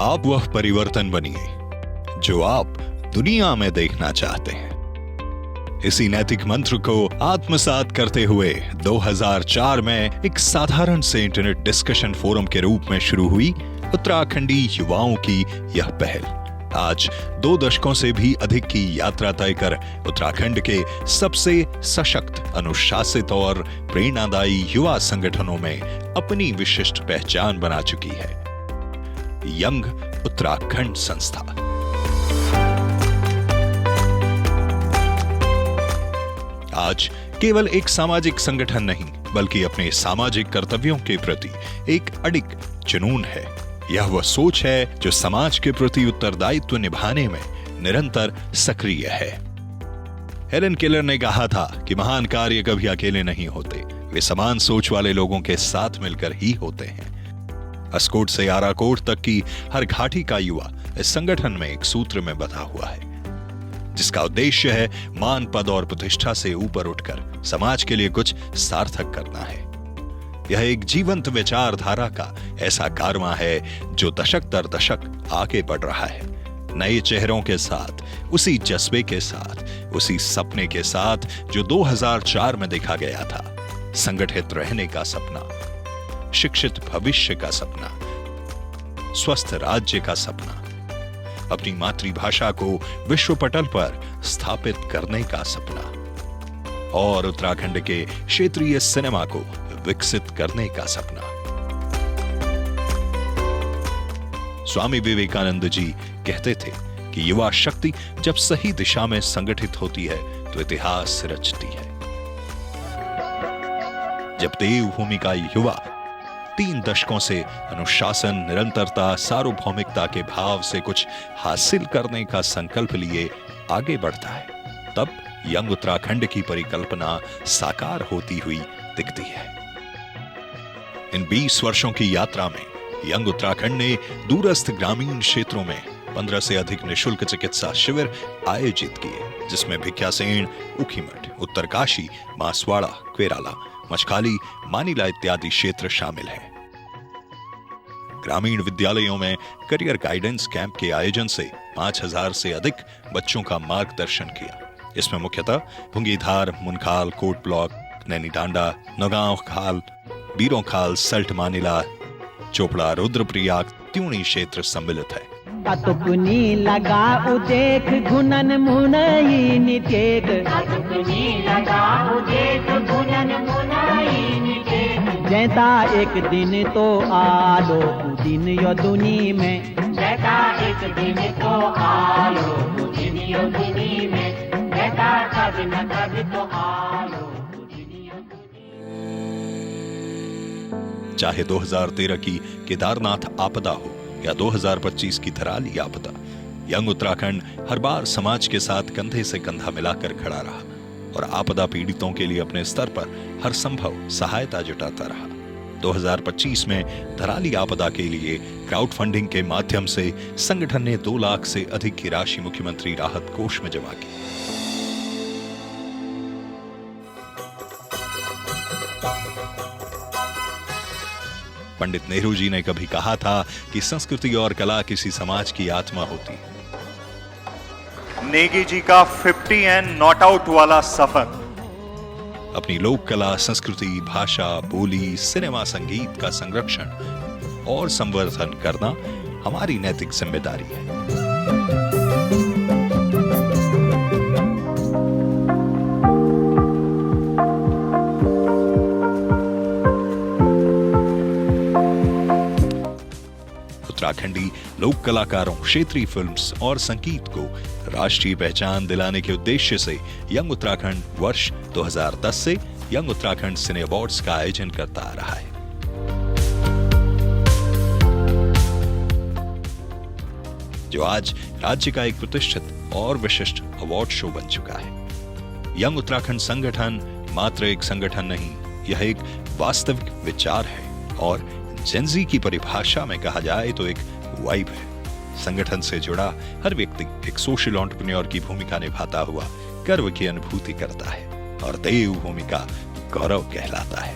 आप वह परिवर्तन बनिए जो आप दुनिया में देखना चाहते हैं। इसी नैतिक मंत्र को आत्मसात करते हुए 2004 में एक साधारण से इंटरनेट डिस्कशन फोरम के रूप में शुरू हुई उत्तराखंडी युवाओं की यह पहल आज 2 दशकों से भी अधिक की यात्रा तय कर उत्तराखंड के सबसे सशक्त, अनुशासित और प्रेरणादायी युवा संगठनों में अपनी विशिष्ट पहचान बना चुकी है। यंग उत्तराखंड संस्था आज केवल एक सामाजिक संगठन नहीं, बल्कि अपने सामाजिक कर्तव्यों के प्रति एक अडिग जुनून है। यह वह सोच है जो समाज के प्रति उत्तरदायित्व निभाने में निरंतर सक्रिय है। हेलन केलर ने कहा था कि महान कार्य कभी अकेले नहीं होते, वे समान सोच वाले लोगों के साथ मिलकर ही होते हैं। अस्कोट से आराकोट तक की हर घाटी का युवा इस संगठन में एक सूत्र में बंधा हुआ है, जिसका उद्देश्य है मान, पद और प्रतिष्ठा से ऊपर उठकर समाज के लिए कुछ सार्थक करना है। यह एक जीवंत विचारधारा का ऐसा कारवां है जो दशक दर दशक आगे बढ़ रहा है, नए चेहरों के साथ, उसी जज्बे के साथ, उसी सपने के साथ जो 2004 में देखा गया था। संगठित रहने का सपना, शिक्षित भविष्य का सपना, स्वस्थ राज्य का सपना, अपनी मातृभाषा को विश्व पटल पर स्थापित करने का सपना और उत्तराखंड के क्षेत्रीय सिनेमा को विकसित करने का सपना। स्वामी विवेकानंद जी कहते थे कि युवा शक्ति जब सही दिशा में संगठित होती है तो इतिहास रचती है। जब देवभूमि का युवा 3 दशकों से अनुशासन, निरंतरता, सार्वभौमिकता के भाव से कुछ हासिल करने का संकल्प लिए आगे बढ़ता है, तब यंग उत्तराखंड की परिकल्पना साकार होती हुई दिखती है। इन 20 वर्षों की यात्रा में यंग उत्तराखंड ने दूरस्थ ग्रामीण क्षेत्रों में 15 से अधिक निःशुल्क चिकित्सा शिविर आयोजित किए, जिसमें भिक्यासेन, ऊखीमठ, उत्तरकाशी, बांसवाड़ा, क्वेराला, मछखाली, मानीला इत्यादि क्षेत्र शामिल हैं। ग्रामीण विद्यालयों में करियर गाइडेंस कैंप के आयोजन से 5000 से अधिक बच्चों का मार्गदर्शन किया। इसमें मुख्यतः भुंगीधार, मुनखाल, कोट ब्लॉक, नैनीडांडा, नौगांव खाल, बीरों खाल, सल्ट, मानीला, चोपड़ा, रुद्रप्रयाग, त्यूणी क्षेत्र सम्मिलित है। अतुकनी लगा उदेख घुनन मुनई नितेक, अतुकनी लगा उदेख घुनन मुनई नितेक, जैता एक दिन तो आलो दिन यो दुनी में, जैता एक दिन तो आलो दिन यो दुनी में, जैता कभी न कभी तो आलो दिन यो दुनी। चाहे 2013 की केदारनाथ आपदा हो या 2025 की धराली आपदा, यंग उत्तराखंड हर बार समाज के साथ कंधे से कंधा मिलाकर खड़ा रहा और आपदा पीड़ितों के लिए अपने स्तर पर हर संभव सहायता जुटाता रहा। 2025 में धराली आपदा के लिए क्राउड फंडिंग के माध्यम से संगठन ने 2 लाख से अधिक की राशि मुख्यमंत्री राहत कोष में जमा की। पंडित नेहरू जी ने कभी कहा था कि संस्कृति और कला किसी समाज की आत्मा होती है। नेगी जी का 50 एंड नॉट आउट वाला सफर। अपनी लोक कला, संस्कृति, भाषा, बोली, सिनेमा, संगीत का संरक्षण और संवर्धन करना हमारी नैतिक जिम्मेदारी है। उत्तराखंडी लोक कलाकारों, क्षेत्रीय फिल्म्स और संगीत को राष्ट्रीय पहचान दिलाने के उद्देश्य से यंग उत्तराखंड वर्ष 2010 से यंग उत्तराखंड सिने अवार्ड्स का आयोजन करता आ रहा है। जो आज राज्य का एक प्रतिष्ठित और विशिष्ट अवार्ड शो बन चुका है। यंग उत्तराखंड संगठन मात्र एक संगठन नहीं, यह एक वास्तविक विचार है और जेनजी की परिभाषा में कहा जाए तो एक वाइब है। संगठन से जुड़ा हर व्यक्ति एक सोशल एंटरप्रेन्योर की भूमिका निभाता हुआ गर्व की अनुभूति करता है और देवभूमि का गौरव कहलाता है।